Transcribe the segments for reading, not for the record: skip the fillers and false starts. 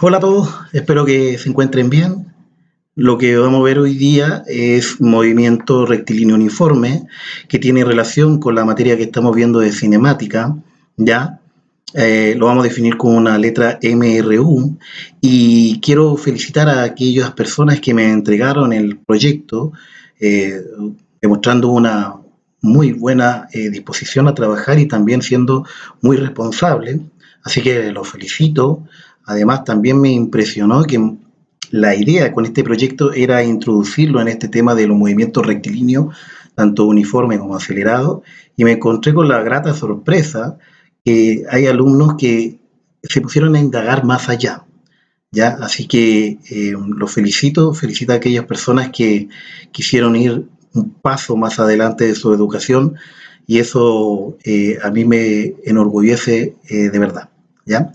Hola a todos, espero que se encuentren bien. Lo que vamos a ver hoy día es movimiento rectilíneo uniforme, que tiene relación con la materia que estamos viendo de cinemática, ¿ya? Lo vamos a definir con una letra MRU y quiero felicitar a aquellas personas que me entregaron el proyecto, eh, demostrando una muy buena disposición a trabajar y también siendo muy responsable. Así que los felicito. Además, también me impresionó que la idea con este proyecto era introducirlo en este tema de los movimientos rectilíneos, tanto uniforme como acelerado, y me encontré con la grata sorpresa que hay alumnos que se pusieron a indagar más allá, ¿ya? Así que los felicito a aquellas personas que quisieron ir un paso más adelante de su educación y eso a mí me enorgullece de verdad, ¿ya?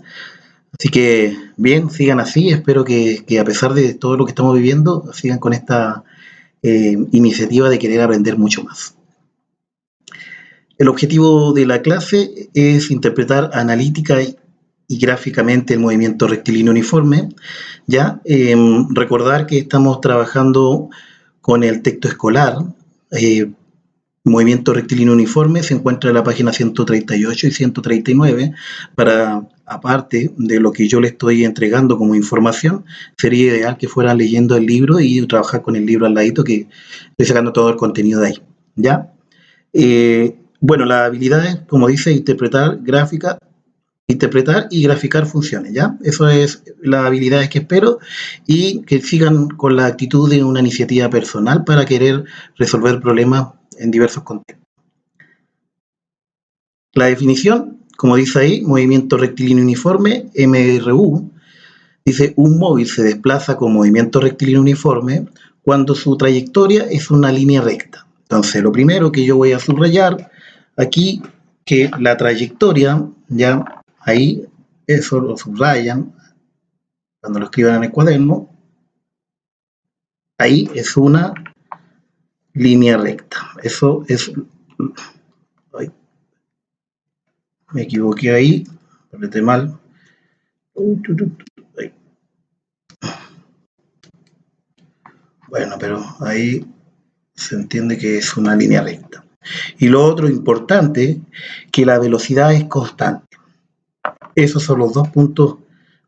Así que bien, sigan así, espero que a pesar de todo lo que estamos viviendo, sigan con esta iniciativa de querer aprender mucho más. El objetivo de la clase es interpretar analítica y gráficamente el movimiento rectilíneo uniforme. ¿Ya? Recordar que estamos trabajando con el texto escolar. Movimiento rectilíneo uniforme se encuentra en la página 138 y 139 para, aparte de lo que yo le estoy entregando como información, sería ideal que fueran leyendo el libro y trabajar con el libro al ladito, que estoy sacando todo el contenido de ahí, ¿ya? Bueno, las habilidades, como dice, interpretar y graficar funciones, ¿ya? Eso es las habilidades que espero y que sigan con la actitud de una iniciativa personal para querer resolver problemas en diversos contextos. La definición, como dice ahí, movimiento rectilíneo uniforme, MRU, dice un móvil se desplaza con movimiento rectilíneo uniforme cuando su trayectoria es una línea recta. Entonces, lo primero que yo voy a subrayar aquí, que la trayectoria, ya ahí, eso lo subrayan cuando lo escriban en el cuaderno, ahí es una línea recta. Eso es, ay, me equivoqué ahí, apreté mal. Bueno, pero ahí se entiende que es una línea recta. Y lo otro importante, que la velocidad es constante. Esos son los dos puntos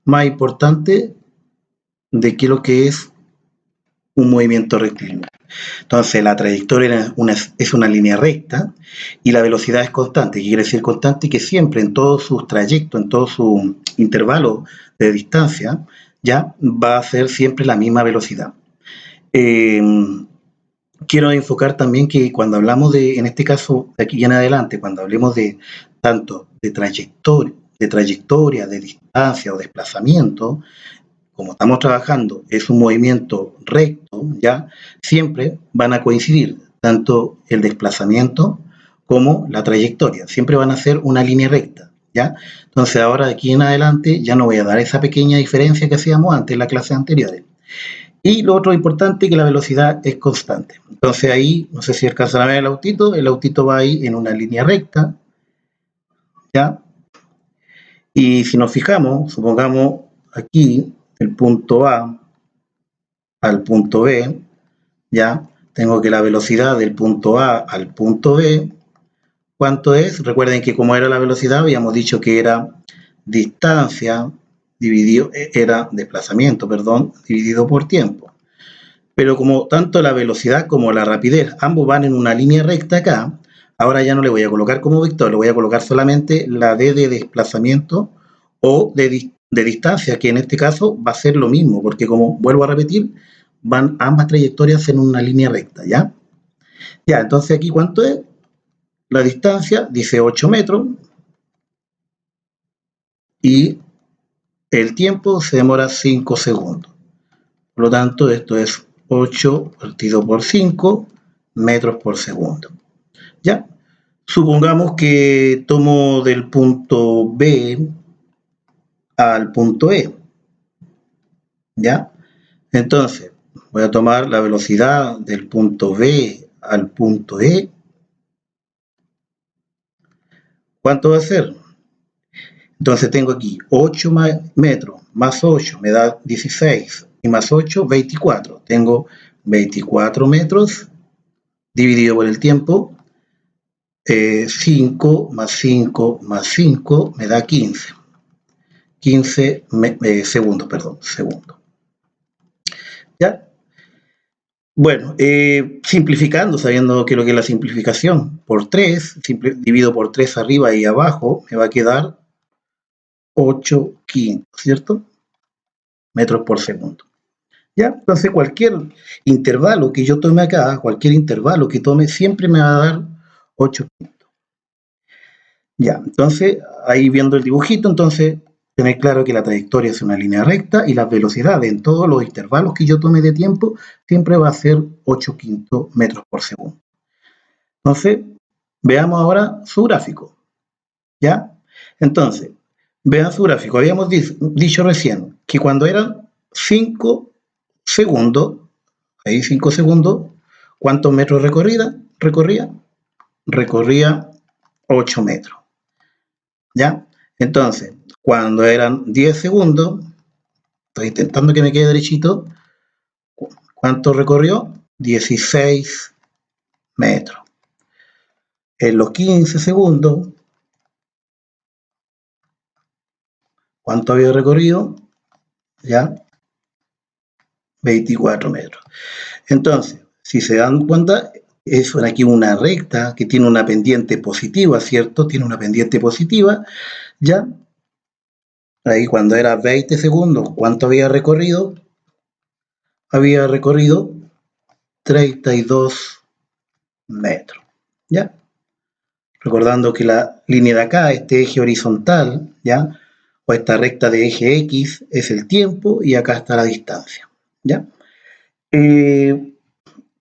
más importantes de que lo que es un movimiento rectilíneo. Entonces, la trayectoria es una línea recta y la velocidad es constante. ¿Qué quiere decir constante? Que siempre en todos sus trayectos, en todo su intervalo de distancia, ya va a ser siempre la misma velocidad. Quiero enfocar también que cuando hablamos de, en este caso, de aquí en adelante, cuando hablemos de tanto de trayectoria, de distancia o desplazamiento, como estamos trabajando, es un movimiento recto, ¿ya? Siempre van a coincidir tanto el desplazamiento como la trayectoria. Siempre van a ser una línea recta, ¿ya? Entonces ahora de aquí en adelante ya no voy a dar esa pequeña diferencia que hacíamos antes en las clases anteriores. Y lo otro importante es que la velocidad es constante. Entonces ahí, no sé si alcanzan a ver el autito va ahí en una línea recta, ¿ya? Y si nos fijamos, supongamos aquí el punto A al punto B, ¿ya? Tengo que la velocidad del punto A al punto B, ¿cuánto es? Recuerden que como era la velocidad, habíamos dicho que era distancia dividido, era desplazamiento, perdón, dividido por tiempo. Pero como tanto la velocidad como la rapidez, ambos van en una línea recta acá, ahora ya no le voy a colocar como vector, le voy a colocar solamente la D de desplazamiento o de distancia, que en este caso va a ser lo mismo, porque como vuelvo a repetir, van ambas trayectorias en una línea recta, ¿ya? Ya, entonces aquí, ¿cuánto es? La distancia dice 8 metros y el tiempo se demora 5 segundos. Por lo tanto, esto es 8 partido por 5 metros por segundo. ¿Ya? Supongamos que tomo del punto B al punto E. ¿Ya? Entonces, voy a tomar la velocidad del punto B al punto E. ¿Cuánto va a ser? Entonces tengo aquí 8 metros más 8 me da 16 y más 8, 24. Tengo 24 metros dividido por el tiempo. 5 más 5 más 5 me da 15. 15 segundos, perdón, segundos. ¿Ya? Bueno, simplificando, sabiendo que lo que es la simplificación, por 3, divido por 3 arriba y abajo, me va a quedar 8 quintos, ¿cierto? Metros por segundo. ¿Ya? Entonces cualquier intervalo que yo tome acá, cualquier intervalo que tome, siempre me va a dar 8 quintos. Ya, entonces, ahí viendo el dibujito, entonces, tener claro que la trayectoria es una línea recta y las velocidades en todos los intervalos que yo tome de tiempo siempre va a ser 8 quintos metros por segundo. Entonces, veamos ahora su gráfico, ¿ya? Entonces, vean su gráfico. Habíamos dicho recién que cuando eran 5 segundos, ahí 5 segundos, ¿cuántos metros recorría? Recorría 8 metros, ¿ya? Entonces, cuando eran 10 segundos, estoy intentando que me quede derechito, ¿cuánto recorrió? 16 metros. En los 15 segundos, ¿cuánto había recorrido? Ya, 24 metros. Entonces, si se dan cuenta, es aquí una recta que tiene una pendiente positiva, ¿cierto? Tiene una pendiente positiva, ya. Ahí cuando era 20 segundos, ¿cuánto había recorrido? Había recorrido 32 metros, ¿ya? Recordando que la línea de acá, este eje horizontal, ¿ya? O esta recta de eje X es el tiempo y acá está la distancia, ¿ya?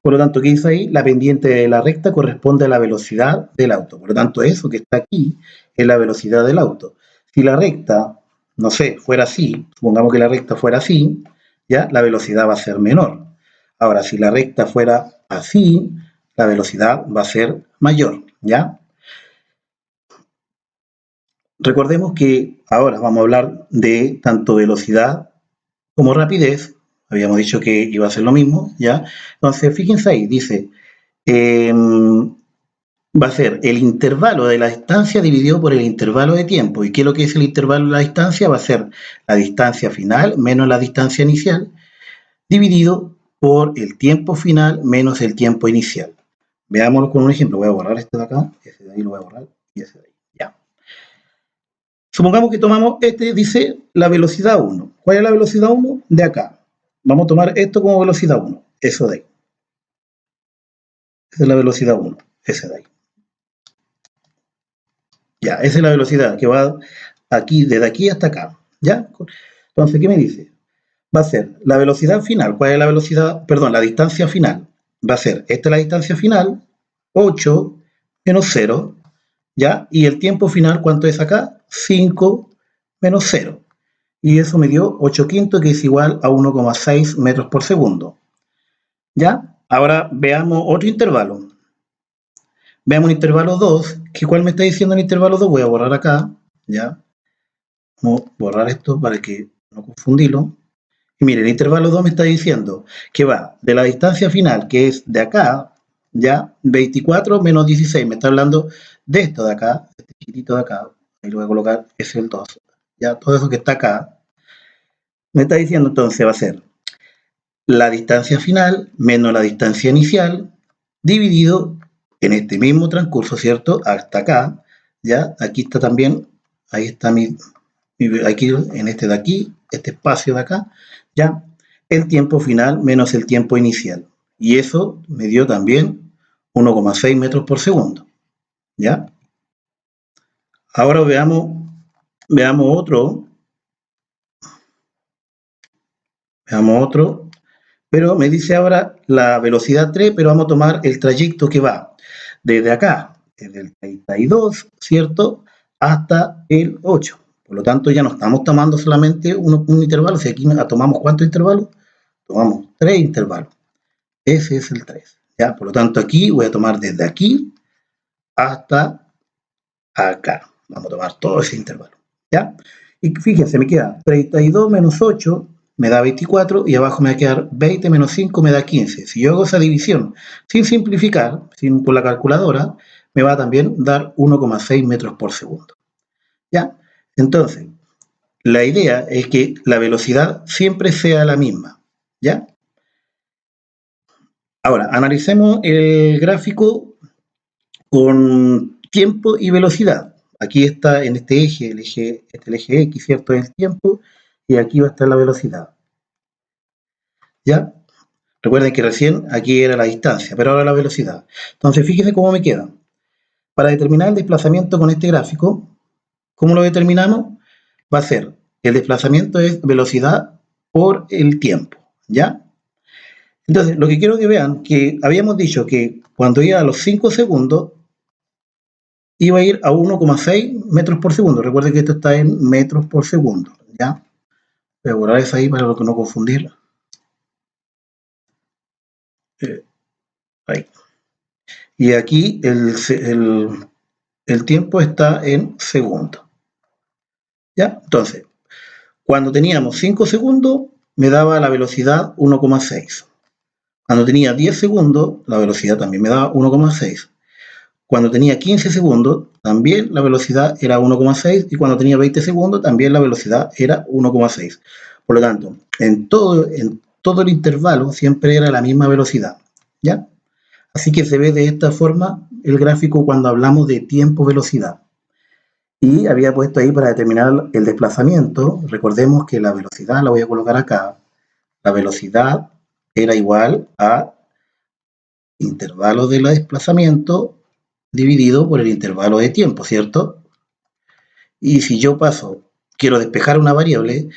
Por lo tanto, ¿qué dice ahí? La pendiente de la recta corresponde a la velocidad del auto. Por lo tanto, eso que está aquí es la velocidad del auto. Si la recta, no sé, fuera así, supongamos que la recta fuera así, ¿ya? La velocidad va a ser menor. Ahora, si la recta fuera así, la velocidad va a ser mayor, ¿ya? Recordemos que ahora vamos a hablar de tanto velocidad como rapidez. Habíamos dicho que iba a ser lo mismo, ¿ya? Entonces, fíjense ahí, dice, va a ser el intervalo de la distancia dividido por el intervalo de tiempo. ¿Y qué es lo que es el intervalo de la distancia? Va a ser la distancia final menos la distancia inicial, dividido por el tiempo final menos el tiempo inicial. Veámoslo con un ejemplo. Voy a borrar este de acá, ese de ahí lo voy a borrar y ese de ahí. Ya. Supongamos que tomamos este, dice la velocidad 1. ¿Cuál es la velocidad 1? De acá. Vamos a tomar esto como velocidad 1, eso de ahí. Esa es la velocidad 1, ese de ahí. Ya, esa es la velocidad que va aquí, desde aquí hasta acá. ¿Ya? Entonces, ¿qué me dice? Va a ser la velocidad final. ¿Cuál es la velocidad? Perdón, la distancia final. Va a ser, esta es la distancia final, 8 menos 0, ¿ya? Y el tiempo final, ¿cuánto es acá? 5 menos 0. Y eso me dio 8 quintos, que es igual a 1,6 metros por segundo. ¿Ya? Ahora veamos otro intervalo. Veamos un intervalo 2, que cuál me está diciendo el intervalo 2, voy a borrar acá, ¿ya? Vamos a borrar esto para que no confundirlo. Y mire, el intervalo 2 me está diciendo que va de la distancia final, que es de acá, ¿ya? 24 menos 16, me está hablando de esto de acá, este chiquitito de acá, ahí lo voy a colocar, es el 2, ¿ya? Todo eso que está acá, me está diciendo entonces va a ser la distancia final menos la distancia inicial, dividido en este mismo transcurso, ¿cierto? Hasta acá, ¿ya? Aquí está también, ahí está aquí en este de aquí, este espacio de acá, ¿ya? El tiempo final menos el tiempo inicial. Y eso me dio también 1,6 metros por segundo, ¿ya? Ahora veamos otro, pero me dice ahora la velocidad 3, pero vamos a tomar el trayecto que va desde acá, desde el 32, ¿cierto? Hasta el 8. Por lo tanto, ya no estamos tomando solamente un intervalo, si aquí tomamos ¿cuántos intervalos? Tomamos 3 intervalos. Ese es el 3. ¿Ya? Por lo tanto, aquí voy a tomar desde aquí hasta acá. Vamos a tomar todo ese intervalo. ¿ya? Y fíjense, me queda 32 menos 8 me da 24 y abajo me va a quedar 20 menos 5 me da 15. Si yo hago esa división sin simplificar, con la calculadora, me va a también dar 1,6 metros por segundo. ¿Ya? Entonces, la idea es que la velocidad siempre sea la misma. ¿Ya? Ahora, analicemos el gráfico con tiempo y velocidad. Aquí está en este eje, el eje X, ¿cierto? Es el tiempo, y aquí va a estar la velocidad. ¿Ya? Recuerden que recién aquí era la distancia, pero ahora la velocidad. Entonces, fíjense cómo me queda. Para determinar el desplazamiento con este gráfico, ¿cómo lo determinamos? Va a ser, el desplazamiento es velocidad por el tiempo, ¿ya? Entonces, lo que quiero que vean, que habíamos dicho que cuando iba a los 5 segundos, iba a ir a 1,6 metros por segundo. Recuerden que esto está en metros por segundo, ¿ya? Voy a borrar eso ahí para no confundir. Ahí. Y aquí el tiempo está en segundos. ¿Ya? Entonces, cuando teníamos 5 segundos, me daba la velocidad 1,6. Cuando tenía 10 segundos, la velocidad también me daba 1,6. Cuando tenía 15 segundos, también la velocidad era 1,6. Y cuando tenía 20 segundos, también la velocidad era 1,6. Por lo tanto, en todo el intervalo siempre era la misma velocidad. ¿Ya? Así que se ve de esta forma el gráfico cuando hablamos de tiempo-velocidad. Y había puesto ahí para determinar el desplazamiento. Recordemos que la velocidad la voy a colocar acá. La velocidad era igual a intervalo de desplazamiento dividido por el intervalo de tiempo, ¿cierto? Y si yo quiero despejar una variable,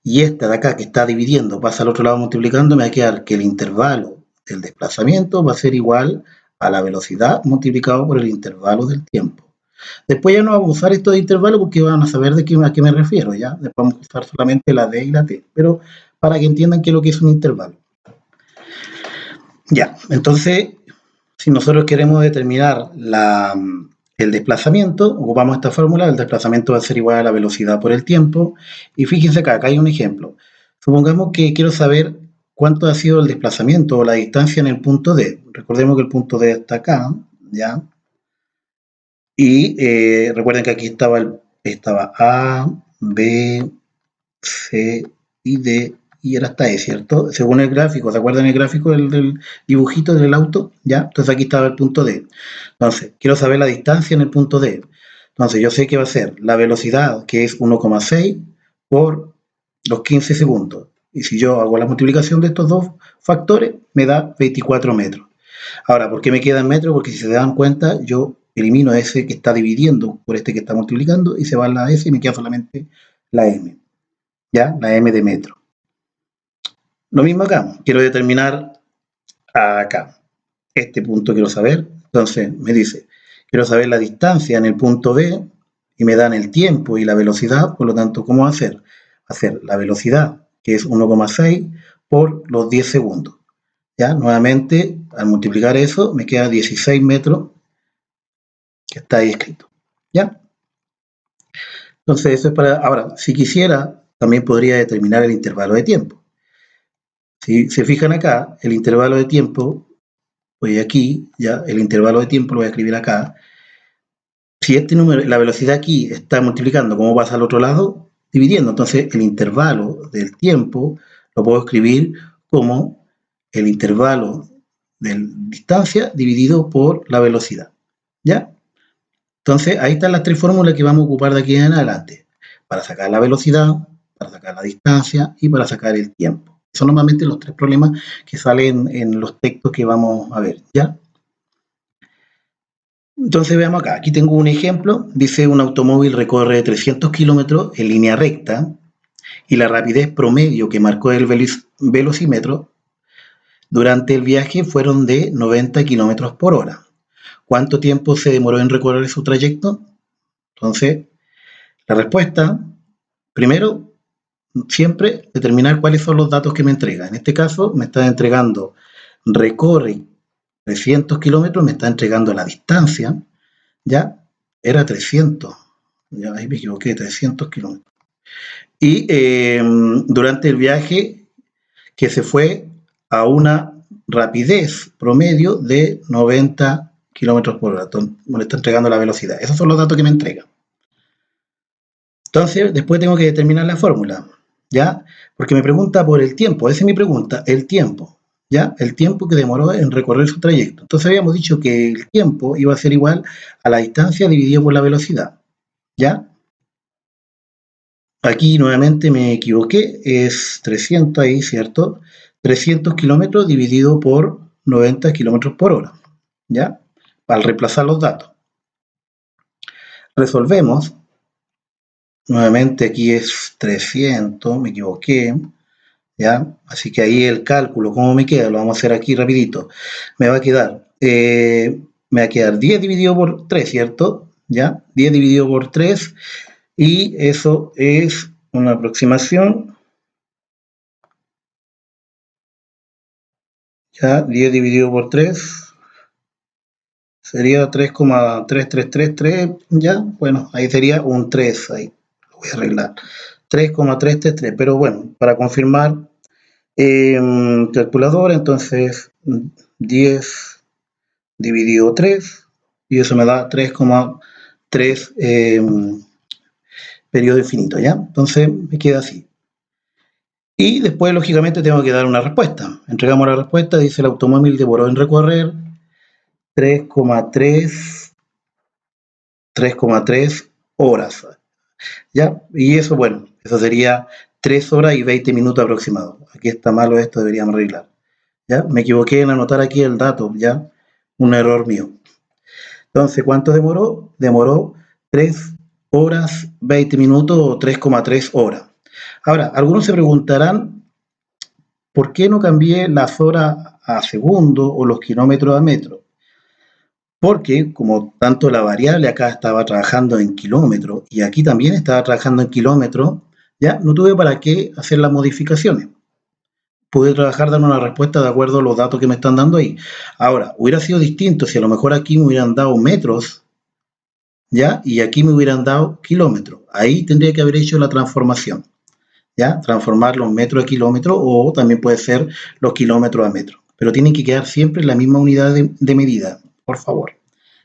y esta de acá que está dividiendo pasa al otro lado multiplicando, me va a quedar que el intervalo del desplazamiento va a ser igual a la velocidad multiplicado por el intervalo del tiempo. Después ya no vamos a usar estos intervalos porque van a saber a qué me refiero, ¿ya? Después vamos a usar solamente la D y la T, pero para que entiendan qué es lo que es un intervalo. Ya, entonces, si nosotros queremos determinar el desplazamiento, ocupamos esta fórmula, el desplazamiento va a ser igual a la velocidad por el tiempo, y fíjense acá hay un ejemplo. Supongamos que quiero saber cuánto ha sido el desplazamiento o la distancia en el punto D. Recordemos que el punto D está acá, ¿ya? Y recuerden que aquí estaba A, B, C y D, y era hasta E, ¿cierto? Según el gráfico, ¿se acuerdan el gráfico del dibujito del auto? ¿Ya? Entonces aquí estaba el punto D. Entonces, quiero saber la distancia en el punto D. Entonces, yo sé que va a ser la velocidad, que es 1,6 por los 15 segundos. Y si yo hago la multiplicación de estos dos factores, me da 24 metros. Ahora, ¿por qué me queda en metros? Porque si se dan cuenta, yo elimino ese que está dividiendo por este que está multiplicando y se va la S y me queda solamente la M. ¿Ya? La M de metro. Lo mismo acá. Quiero determinar acá. Este punto quiero saber. Entonces me dice, quiero saber la distancia en el punto B y me dan el tiempo y la velocidad. Por lo tanto, ¿cómo va a ser? Va a ser la velocidad, que es 1,6 por los 10 segundos. ¿Ya? Nuevamente, al multiplicar eso, me queda 16 metros que está ahí escrito. ¿Ya? Entonces, eso es para... Ahora, si quisiera, también podría determinar el intervalo de tiempo. Si se fijan acá, el intervalo de tiempo, voy aquí, ya, el intervalo de tiempo lo voy a escribir acá. Si este número, la velocidad aquí está multiplicando, ¿cómo pasa al otro lado? Dividiendo. Entonces, el intervalo del tiempo lo puedo escribir como el intervalo de distancia dividido por la velocidad. ¿Ya? Entonces, ahí están las tres fórmulas que vamos a ocupar de aquí en adelante. Para sacar la velocidad, para sacar la distancia y para sacar el tiempo. Son normalmente los tres problemas que salen en los textos que vamos a ver, ¿ya? Entonces veamos acá, aquí tengo un ejemplo, dice un automóvil recorre 300 kilómetros en línea recta y la rapidez promedio que marcó el velocímetro durante el viaje fueron de 90 kilómetros por hora. ¿Cuánto tiempo se demoró en recorrer su trayecto? Entonces, la respuesta, primero, siempre determinar cuáles son los datos que me entrega. En este caso, me está entregando recorre 300 kilómetros, me está entregando la distancia, ¿ya? Era 300. Ya ahí me equivoqué, 300 kilómetros. Y durante el viaje que se fue a una rapidez promedio de 90 kilómetros por hora. Entonces, me está entregando la velocidad. Esos son los datos que me entrega. Entonces, después tengo que determinar la fórmula, ¿ya? Porque me pregunta por el tiempo, esa es mi pregunta, el tiempo, ¿ya? El tiempo que demoró en recorrer su trayecto. Entonces habíamos dicho que el tiempo iba a ser igual a la distancia dividido por la velocidad, ¿ya? Aquí nuevamente me equivoqué, es 300 ahí, ¿cierto? 300 kilómetros dividido por 90 kilómetros por hora, ¿ya? Al reemplazar los datos. Resolvemos, nuevamente aquí es 300, me equivoqué, ¿ya? Así que ahí el cálculo, ¿cómo me queda? Lo vamos a hacer aquí rapidito. Me va a quedar, me va a quedar 10 dividido por 3, ¿cierto? ¿Ya? 10 dividido por 3 y eso es una aproximación, ya, 10 dividido por 3 sería 3,3333, ya, bueno, ahí sería un 3, ahí lo voy a arreglar. 3,333, pero bueno, para confirmar, calculadora, entonces 10 dividido 3 y eso me da 3,3 periodo infinito, ¿ya? Entonces me queda así. Y después, lógicamente, tengo que dar una respuesta. Entregamos la respuesta, dice el automóvil demoró en recorrer 3,3 horas, ¿ya? Y eso, bueno, eso sería 3 horas y 20 minutos aproximados. Aquí está malo esto, deberíamos arreglar. ¿Ya? Me equivoqué en anotar aquí el dato, ¿ya? Un error mío. Entonces, ¿cuánto demoró? Demoró 3 horas 20 minutos o 3,3 horas. Ahora, algunos se preguntarán, ¿por qué no cambié las horas a segundo o los kilómetros a metro? Porque como tanto la variable acá estaba trabajando en kilómetros y aquí también estaba trabajando en kilómetros, ya no tuve para qué hacer las modificaciones. Pude trabajar dando una respuesta de acuerdo a los datos que me están dando ahí. Ahora, hubiera sido distinto si a lo mejor aquí me hubieran dado metros, ¿ya? Y aquí me hubieran dado kilómetros. Ahí tendría que haber hecho la transformación, ¿ya? Transformar los metros a kilómetros o también puede ser los kilómetros a metros. Pero tienen que quedar siempre en la misma unidad de medida, por favor.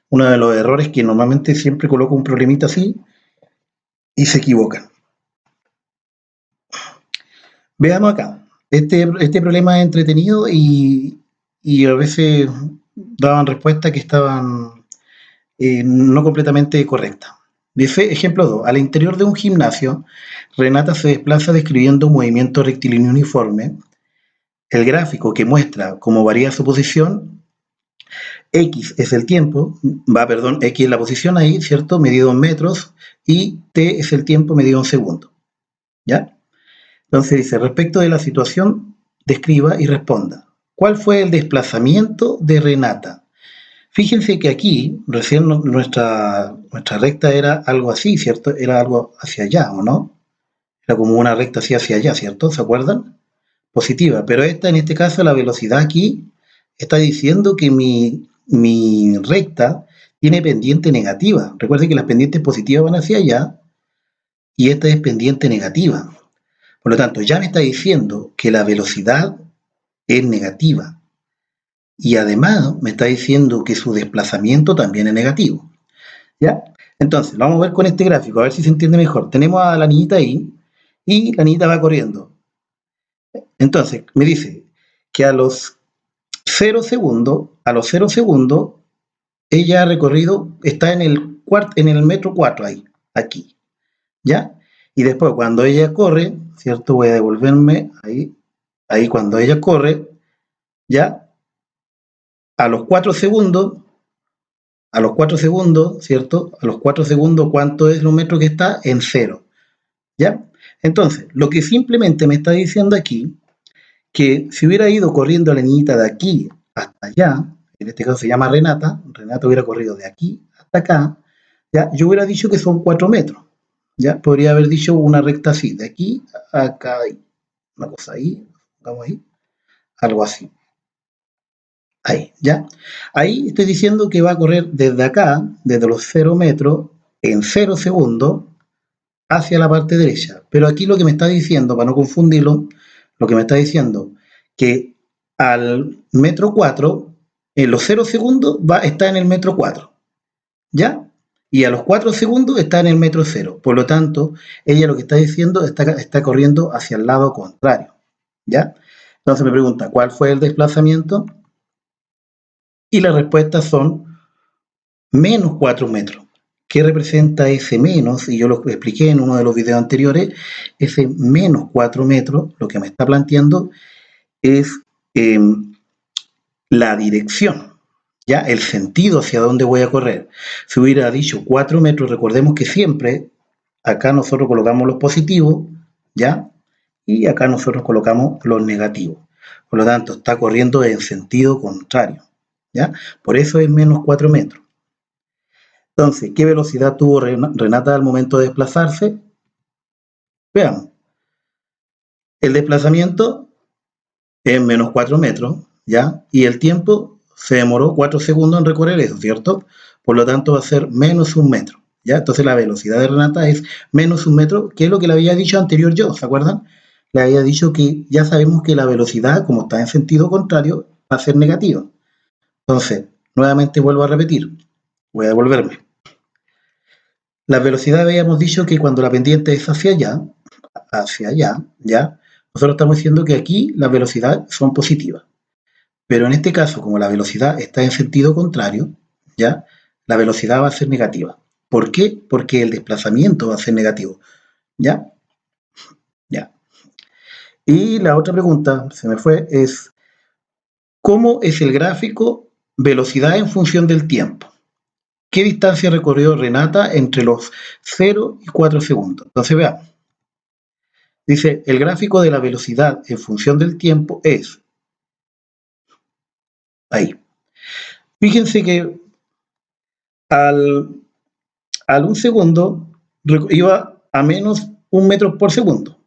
Uno de los errores que normalmente siempre coloco un problemita así y se equivocan. Veamos acá. Este problema es entretenido y a veces daban respuestas que estaban no completamente correctas. Dice, ejemplo 2, al interior de un gimnasio, Renata se desplaza describiendo un movimiento rectilíneo uniforme. El gráfico que muestra cómo varía su posición, X es el tiempo, X es la posición ahí, ¿cierto? Medido en metros, y T es el tiempo medido en segundos, ¿ya? Entonces dice, respecto de la situación, describa y responda. ¿Cuál fue el desplazamiento de Renata? Fíjense que aquí, recién nuestra recta era algo así, ¿cierto? Era algo hacia allá, ¿o no? Era como una recta así hacia allá, ¿cierto? ¿Se acuerdan? Positiva. Pero esta, en este caso, la velocidad aquí está diciendo que mi recta tiene pendiente negativa. Recuerden que las pendientes positivas van hacia allá y esta es pendiente negativa. Por lo tanto, ya me está diciendo que la velocidad es negativa. Y además me está diciendo que su desplazamiento también es negativo. ¿Ya? Entonces, lo vamos a ver con este gráfico, a ver si se entiende mejor. Tenemos a la niñita ahí y la niñita va corriendo. Entonces, me dice que a los 0 segundos, ella ha recorrido, está en el metro 4 ahí, aquí. ¿Ya? Y después, cuando ella corre, ¿cierto? Voy a devolverme ahí cuando ella corre, ¿ya? A los 4 segundos, ¿cierto? A los 4 segundos, ¿cuánto es los metros que está? En cero, ¿ya? Entonces, lo que simplemente me está diciendo aquí, que si hubiera ido corriendo la niñita de aquí hasta allá, en este caso se llama Renata hubiera corrido de aquí hasta acá, ¿ya? Yo hubiera dicho que son 4 metros, ¿ya? Podría haber dicho una recta así, de aquí a acá, una cosa ahí, vamos ahí, algo así. Ahí, ¿ya? Ahí estoy diciendo que va a correr desde acá, desde los 0 metros, en 0 segundos hacia la parte derecha. Pero aquí lo que me está diciendo, para no confundirlo, lo que me está diciendo que al metro 4, en los 0 segundos está en el metro 4, ¿ya? Y a los 4 segundos está en el metro 0. Por lo tanto, ella lo que está diciendo está corriendo hacia el lado contrario, ¿ya? Entonces me pregunta, ¿cuál fue el desplazamiento? Y las respuestas son menos 4 metros. ¿Qué representa ese menos? Y yo lo expliqué en uno de los videos anteriores. Ese menos 4 metros, lo que me está planteando es la dirección, ¿ya? El sentido hacia dónde voy a correr. Si hubiera dicho 4 metros, recordemos que siempre acá nosotros colocamos los positivos, ¿ya? Y acá nosotros colocamos los negativos. Por lo tanto, está corriendo en sentido contrario, ¿ya? Por eso es menos 4 metros. Entonces, ¿qué velocidad tuvo Renata al momento de desplazarse? Veamos. El desplazamiento es menos 4 metros, ¿ya? Y el tiempo se demoró 4 segundos en recorrer eso, ¿cierto? Por lo tanto, va a ser menos 1 metro, ¿ya? Entonces, la velocidad de Renata es menos 1 metro, que es lo que le había dicho anterior yo, ¿se acuerdan? Le había dicho que ya sabemos que la velocidad, como está en sentido contrario, va a ser negativa. Entonces, nuevamente vuelvo a repetir. Voy a devolverme. La velocidad habíamos dicho que cuando la pendiente es hacia allá, ¿ya? Nosotros estamos diciendo que aquí las velocidades son positivas. Pero en este caso, como la velocidad está en sentido contrario, ¿ya? La velocidad va a ser negativa. ¿Por qué? Porque el desplazamiento va a ser negativo, ¿ya? Ya. Y la otra pregunta, se me fue, es ¿cómo es el gráfico velocidad en función del tiempo? ¿Qué distancia recorrió Renata entre los 0 y 4 segundos? Entonces veamos. Dice, el gráfico de la velocidad en función del tiempo es ahí. Fíjense que al 1 segundo iba a menos 1 metro por segundo.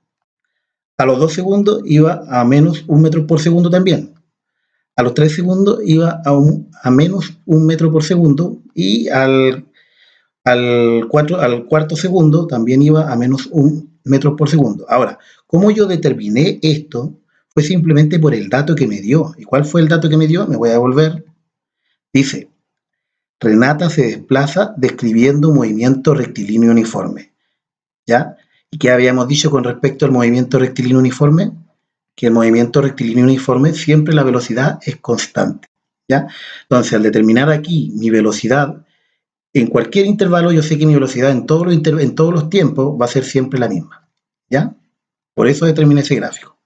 A los 2 segundos iba a menos 1 metro por segundo también. A los 3 segundos iba a menos 1 metro por segundo y al cuarto segundo también iba a menos 1 metro por segundo. Ahora, ¿cómo yo determiné esto? Fue simplemente por el dato que me dio. ¿Y cuál fue el dato que me dio? Me voy a devolver. Dice, Renata se desplaza describiendo un movimiento rectilíneo uniforme, ¿ya? ¿Y qué habíamos dicho con respecto al movimiento rectilíneo uniforme? Que el movimiento rectilíneo uniforme siempre la velocidad es constante, ¿ya? Entonces, al determinar aquí mi velocidad, en cualquier intervalo yo sé que mi velocidad en todos los tiempos va a ser siempre la misma, ¿ya? Por eso determiné ese gráfico.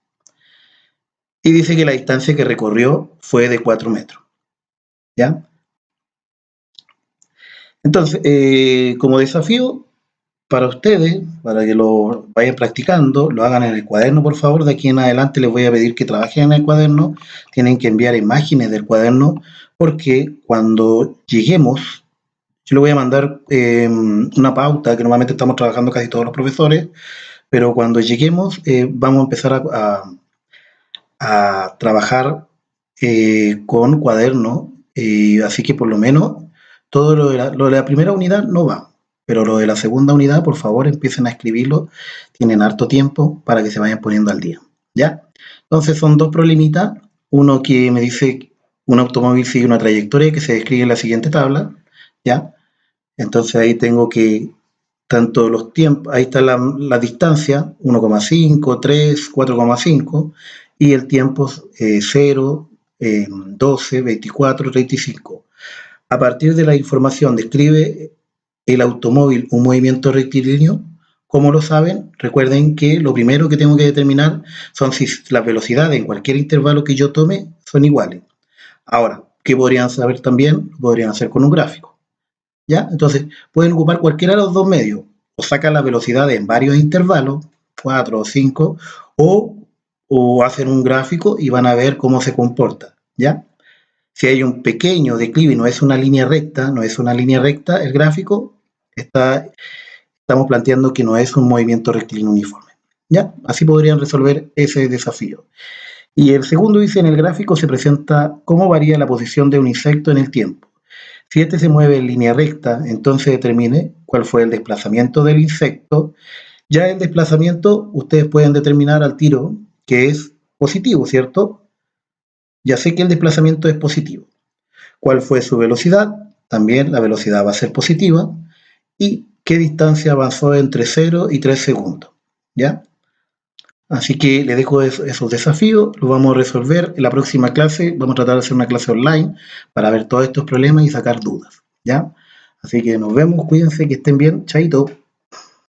Y dice que la distancia que recorrió fue de 4 metros, ¿ya? Entonces, como desafío para ustedes, para que lo vayan practicando, lo hagan en el cuaderno, por favor. De aquí en adelante les voy a pedir que trabajen en el cuaderno. Tienen que enviar imágenes del cuaderno, porque cuando lleguemos, yo le voy a mandar una pauta que normalmente estamos trabajando casi todos los profesores, pero cuando lleguemos vamos a empezar a trabajar con cuaderno, así que por lo menos todo lo de la primera unidad no va, pero lo de la segunda unidad, por favor, empiecen a escribirlo, tienen harto tiempo para que se vayan poniendo al día, ¿ya? Entonces son dos problemitas, uno que me dice un automóvil sigue una trayectoria que se describe en la siguiente tabla, ¿ya? Entonces ahí tengo que, tanto los tiempos, ahí está la distancia, 1,5, 3, 4,5, y el tiempo 0, 12, 24, 35. A partir de la información describe el automóvil un movimiento rectilíneo. ¿Cómo lo saben? Recuerden que lo primero que tengo que determinar son si las velocidades en cualquier intervalo que yo tome son iguales. Ahora, ¿qué podrían saber también? Lo podrían hacer con un gráfico, ¿ya? Entonces, pueden ocupar cualquiera de los dos medios. O sacan la velocidad en varios intervalos, 4 o 5, o hacen un gráfico y van a ver cómo se comporta, ¿ya? Si hay un pequeño declive y no es una línea recta, el gráfico, estamos planteando que no es un movimiento rectilíneo uniforme, ¿ya? Así podrían resolver ese desafío. Y el segundo dice, en el gráfico se presenta cómo varía la posición de un insecto en el tiempo. Si este se mueve en línea recta, entonces determine cuál fue el desplazamiento del insecto. Ya el desplazamiento ustedes pueden determinar al tiro que es positivo, ¿cierto? Ya sé que el desplazamiento es positivo. ¿Cuál fue su velocidad? También la velocidad va a ser positiva. ¿Y qué distancia avanzó entre 0 y 3 segundos? ¿Ya? Así que le dejo esos desafíos, los vamos a resolver en la próxima clase. Vamos a tratar de hacer una clase online para ver todos estos problemas y sacar dudas. ¿Ya? Así que nos vemos, cuídense, que estén bien, chaito.